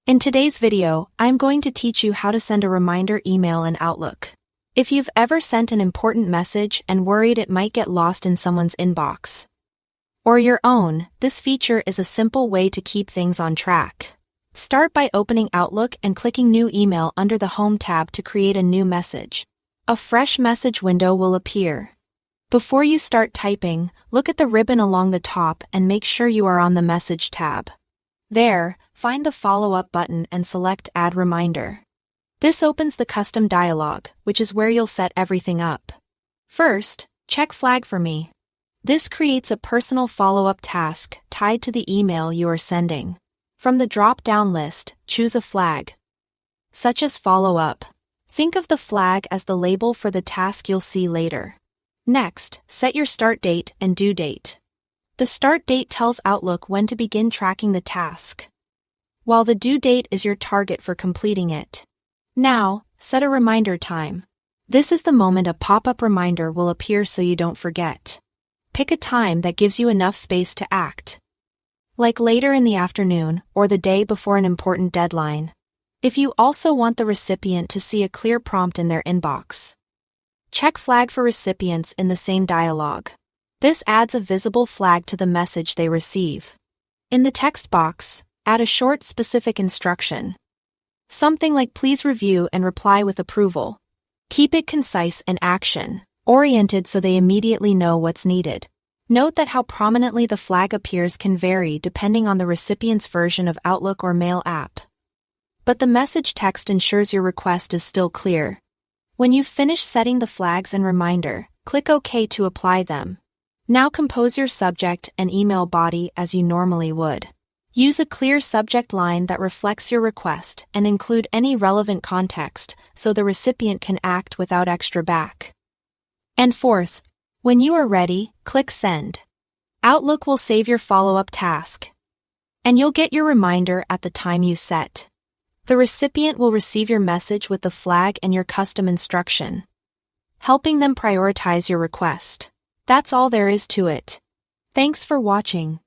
In today's video, I'm going to teach you how to send a reminder email in Outlook. If you've ever sent an important message and worried it might get lost in someone's inbox or your own, this feature is a simple way to keep things on track. Start by opening Outlook and clicking New Email under the Home tab to create a new message. A fresh message window will appear. Before you start typing, look at the ribbon along the top and make sure you are on the Message tab. There, find the Follow-up button and select Add Reminder. This opens the custom dialog, which is where you'll set everything up. First, check Flag for Me. This creates a personal follow-up task tied to the email you are sending. From the drop-down list, choose a flag, such as Follow-up. Think of the flag as the label for the task you'll see later. Next, set your start date and due date. The start date tells Outlook when to begin tracking the task, while the due date is your target for completing it. Now, set a reminder time. This is the moment a pop-up reminder will appear so you don't forget. Pick a time that gives you enough space to act, like later in the afternoon or the day before an important deadline. If you also want the recipient to see a clear prompt in their inbox, check Flag for Recipients in the same dialog. This adds a visible flag to the message they receive. In the text box, add a short specific instruction. Something like "Please review and reply with approval." Keep it concise and action-oriented so they immediately know what's needed. Note that how prominently the flag appears can vary depending on the recipient's version of Outlook or Mail app. But the message text ensures your request is still clear. When you've finished setting the flags and reminder, click OK to apply them. Now compose your subject and email body as you normally would. Use a clear subject line that reflects your request and include any relevant context so the recipient can act without extra back and forth. When you are ready, click Send. Outlook will save your follow-up task, and you'll get your reminder at the time you set. The recipient will receive your message with the flag and your custom instruction, helping them prioritize your request. That's all there is to it. Thanks for watching.